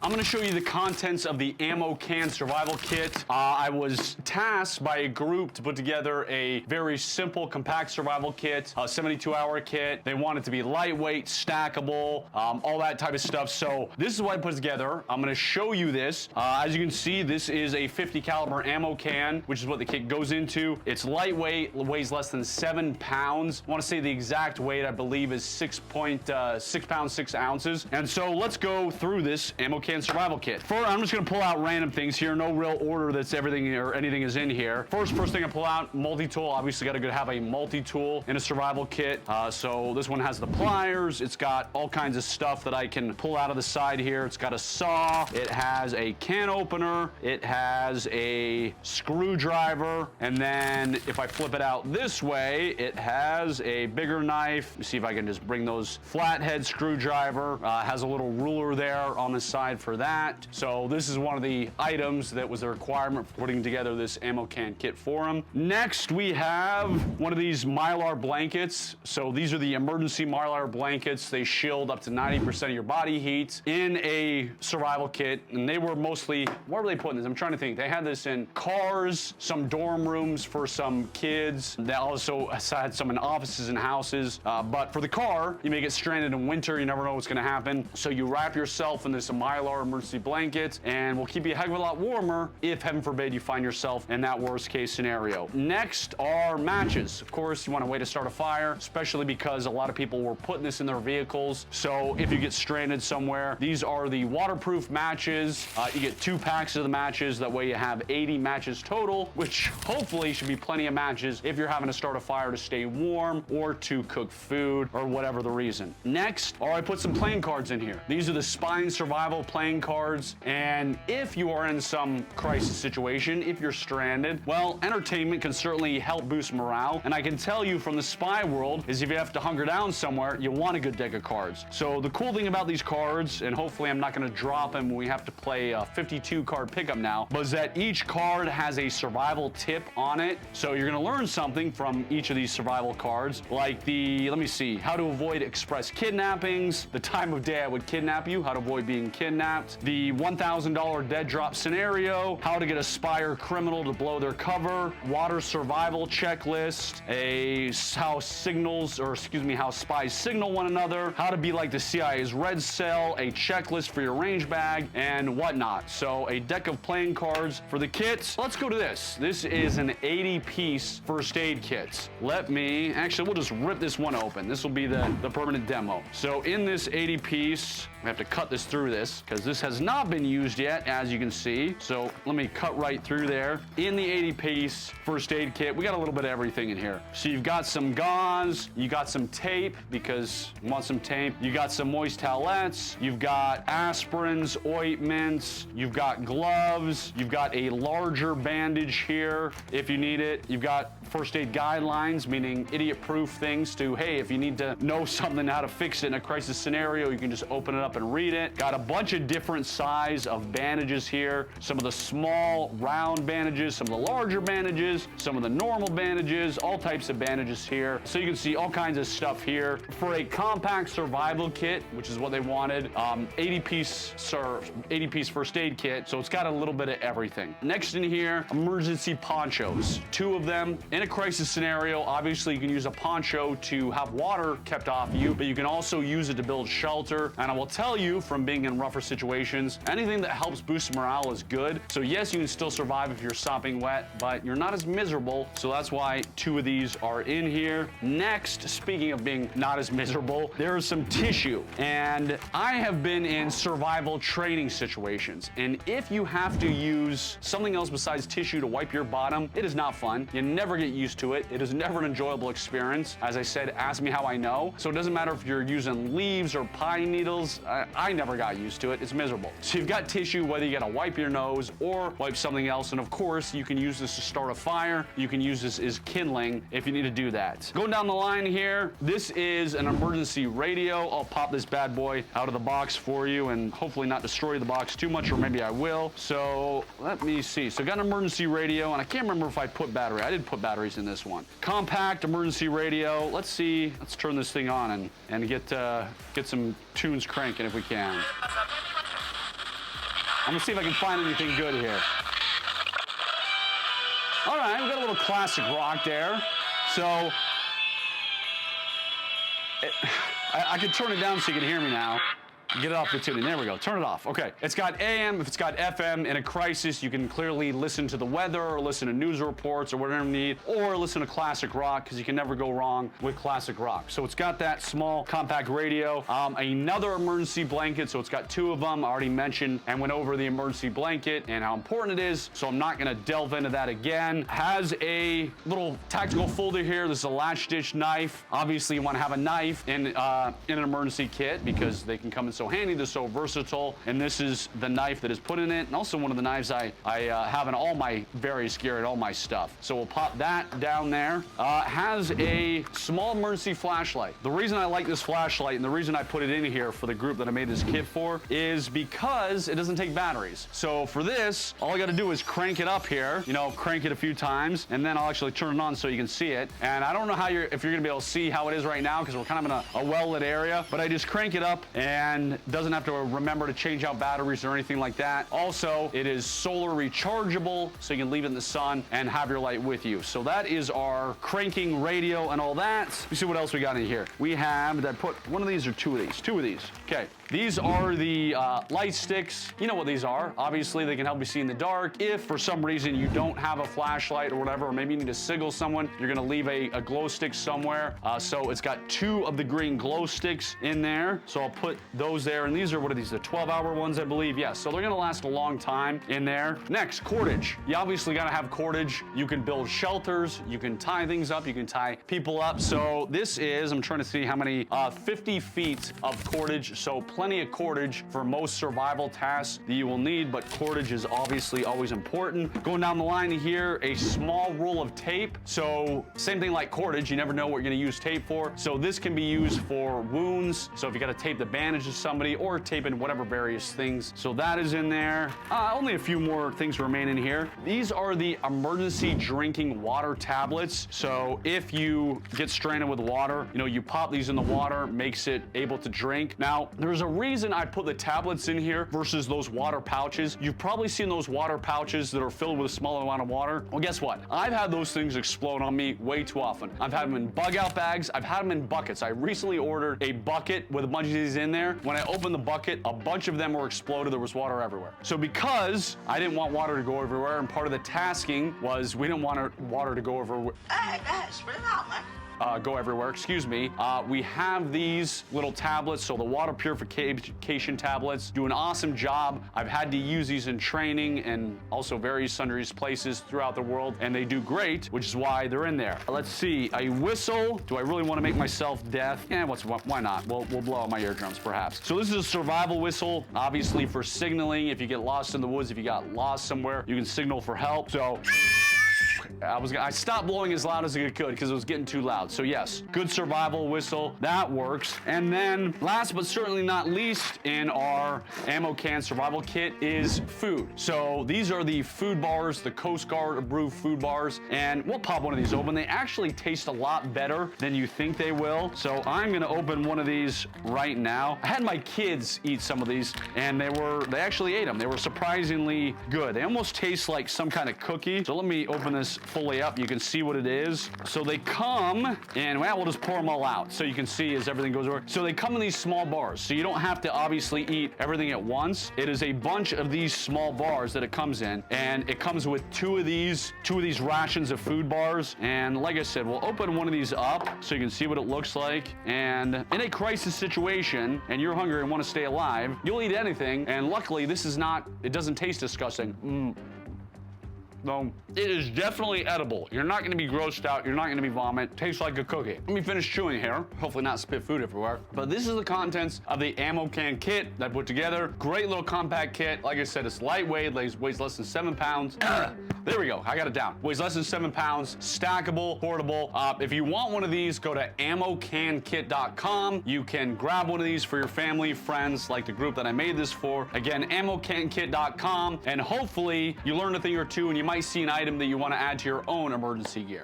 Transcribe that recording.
I'm gonna show you the contents of the ammo can survival kit. I was tasked by a group to put together a very simple, compact survival kit, a 72-hour kit. They want it to be lightweight, stackable, all that type of stuff. So this is what I put together. I'm gonna show you this. As you can see, this is a 50 caliber ammo can, which is what the kit goes into. It's lightweight, weighs less than 7 pounds. I wanna say the exact weight, I believe, is 6 pounds, 6 ounces. And so let's go through this ammo can survival kit. First, I'm just gonna pull out random things here. No real order that's everything or anything is in here. First thing I pull out, multi-tool. Obviously gotta have a multi-tool in a survival kit. So this one has the pliers. It's got all kinds of stuff that I can pull out of the side here. It's got a saw. It has a can opener. It has a screwdriver. And then if I flip it out this way, it has a bigger knife. Let me see if I can just bring those flathead screwdriver. Has a little ruler there on the side for that. So this is one of the items that was a requirement for putting together this ammo can kit for them. Next, we have one of these Mylar blankets. So these are the emergency Mylar blankets. They shield up to 90% of your body heat in a survival kit. And they were mostly, where were they putting this? I'm trying to think. They had this in cars, some dorm rooms for some kids. They also had some in offices and houses. But for the car, you may get stranded in winter. You never know what's going to happen. So you wrap yourself in this Mylar emergency blanket, and will keep you a heck of a lot warmer if, heaven forbid, you find yourself in that worst case scenario. Next are matches. Of course, you want a way to start a fire, especially because a lot of people were putting this in their vehicles. So if you get stranded somewhere, these are the waterproof matches. You get 2 packs of the matches. That way you have 80 matches total, which hopefully should be plenty of matches if you're having to start a fire to stay warm or to cook food or whatever the reason. Next, I put some playing cards in here. These are the Spine Survival playing cards. And if you are in some crisis situation, if you're stranded, well, entertainment can certainly help boost morale. And I can tell you from the spy world is if you have to hunker down somewhere, you want a good deck of cards. So the cool thing about these cards, and hopefully I'm not going to drop them when we have to play a 52 card pickup now, was that each card has a survival tip on it. So you're going to learn something from each of these survival cards, like the, let me see, how to avoid express kidnappings, the time of day I would kidnap you, how to avoid being kidnapped, the $1,000 dead drop scenario, how to get a spy or criminal to blow their cover, water survival checklist, how spies signal one another, how to be like the CIA's red cell, a checklist for your range bag, and whatnot. So a deck of playing cards for the kits. Let's go to this. This is an 80-piece first aid kit. We'll just rip this one open. This will be the permanent demo. So in this 80-piece, I have to cut this through this because this has not been used yet, as you can see. So let me cut right through there. In the 80-piece first aid kit, we got a little bit of everything in here. So you've got some gauze, you got some tape because you want some tape. You got some moist towelettes, you've got aspirins, ointments, you've got gloves, you've got a larger bandage here if you need it. You've got first aid guidelines, meaning idiot-proof things to, hey, if you need to know something, how to fix it in a crisis scenario, you can just open it up and read it. Got a bunch of different size of bandages here. Some of the small round bandages, some of the larger bandages, some of the normal bandages, all types of bandages here. So you can see all kinds of stuff here. For a compact survival kit, which is what they wanted, 80-piece first aid kit, so it's got a little bit of everything. Next in here, emergency ponchos. 2 of them. In a crisis scenario, obviously you can use a poncho to have water kept off you, but you can also use it to build shelter. And I will tell you from being in rougher situations, anything that helps boost morale is good. So yes, you can still survive if you're sopping wet, but you're not as miserable. So that's why 2 of these are in here. Next, speaking of being not as miserable, there is some tissue. And I have been in survival training situations. And if you have to use something else besides tissue to wipe your bottom, it is not fun. You never get used to it. It is never an enjoyable experience. As I said, ask me how I know. So it doesn't matter if you're using leaves or pine needles. I never got used to it. It's miserable. So you've got tissue, whether you gotta wipe your nose or wipe something else. And of course, you can use this to start a fire. You can use this as kindling if you need to do that. Going down the line here, this is an emergency radio. I'll pop this bad boy out of the box for you and hopefully not destroy the box too much, or maybe I will. So let me see. So I got an emergency radio, and I can't remember if I put battery. I did put batteries in this one. Compact emergency radio. Let's see. Let's turn this thing on and get some tunes cranking if we can. I'm gonna see if I can find anything good here. All right, we got a little classic rock there. So, I can turn it down so you can hear me now. Get it off the tuning. There we go. Turn it off. Okay. It's got AM. If it's got FM, in a crisis, you can clearly listen to the weather or listen to news reports or whatever you need, or listen to classic rock, because you can never go wrong with classic rock. So it's got that small compact radio, another emergency blanket. So it's got two of them. I already mentioned and went over the emergency blanket and how important it is. So I'm not going to delve into that again. Has a little tactical folder here. This is a latch stitch knife. Obviously, you want to have a knife in an emergency kit because they can come in so handy. They're so versatile, and this is the knife that is put in it, and also one of the knives I have in all my various gear and all my stuff. So we'll pop that down there. Has a small emergency flashlight. The reason I like this flashlight and the reason I put it in here for the group that I made this kit for is because it doesn't take batteries. So for this, all I got to do is crank it up here, you know, crank it a few times, and then I'll actually turn it on so you can see it. And I don't know how if you're gonna be able to see how it is right now because we're kind of in a well-lit area, but I just crank it up and doesn't have to remember to change out batteries or anything like that. Also, it is solar rechargeable, so you can leave it in the sun and have your light with you. So that is our cranking radio and all that. Let me see what else we got in here. We have, did I put one of these or two of these? Two of these. Okay. These are the light sticks. You know what these are. Obviously, they can help you see in the dark. If for some reason you don't have a flashlight or whatever, or maybe you need to signal someone, you're gonna leave a glow stick somewhere. So it's got two of the green glow sticks in there. So I'll put those there. And these are, what are these, the 12-hour ones, I believe? Yes, so they're gonna last a long time in there. Next, cordage. You obviously gotta have cordage. You can build shelters, you can tie things up, you can tie people up. So this is, I'm trying to see how many, 50 feet of cordage. So plenty of cordage for most survival tasks that you will need, but cordage is obviously always important. Going down the line here, a small roll of tape. So same thing like cordage, you never know what you're gonna use tape for. So this can be used for wounds. So if you gotta tape the bandage to somebody or tape in whatever various things. So that is in there. Only a few more things remain in here. These are the emergency drinking water tablets. So if you get stranded with water, you know, you pop these in the water, makes it able to drink. Now, there's a reason I put the tablets in here versus those water pouches. You've probably seen those water pouches that are filled with a small amount of water. Well, guess what? I've had those things explode on me way too often. I've had them in bug out bags. I've had them in buckets. I recently ordered a bucket with a bunch of these in there. When I opened the bucket, a bunch of them were exploded. There was water everywhere. So because I didn't want water to go everywhere, and part of the tasking was we didn't want water to go everywhere. Hey, man, spread it out, man. Go everywhere, excuse me. We have these little tablets, so the water purification tablets do an awesome job. I've had to use these in training and also various sundry places throughout the world, and they do great, which is why they're in there. Let's see, a whistle. Do I really want to make myself deaf? Yeah, why not? We'll blow out my eardrums, perhaps. So this is a survival whistle, obviously for signaling. If you get lost in the woods, if you got lost somewhere, you can signal for help. So I stopped blowing as loud as I could because it was getting too loud. So yes, good survival whistle, that works. And then last but certainly not least in our ammo can survival kit is food. So these are the food bars, the Coast Guard approved food bars, and we'll pop one of these open. They actually taste a lot better than you think they will. So I'm gonna open one of these right now. I had my kids eat some of these and they actually ate them. They were surprisingly good. They almost taste like some kind of cookie. So let me open this fully up. You can see what it is. So they come and, well, we'll just pour them all out so you can see as everything goes over. So they come in these small bars. So you don't have to obviously eat everything at once. It is a bunch of these small bars that it comes in, and it comes with two of these rations of food bars. And like I said, we'll open one of these up so you can see what it looks like. And in a crisis situation and you're hungry and want to stay alive, you'll eat anything. And luckily it doesn't taste disgusting. No, it is definitely edible. You're not gonna be grossed out. You're not gonna be vomit. Tastes like a cookie. Let me finish chewing here. Hopefully not spit food everywhere. But this is the contents of the ammo can kit that I put together. Great little compact kit. Like I said, it's lightweight, weighs less than 7 pounds. There we go, I got it down. Weighs less than 7 pounds, stackable, portable. If you want one of these, go to ammocankit.com. You can grab one of these for your family, friends, like the group that I made this for. Again, ammocankit.com, and hopefully you learned a thing or two and you might see an item that you want to add to your own emergency gear.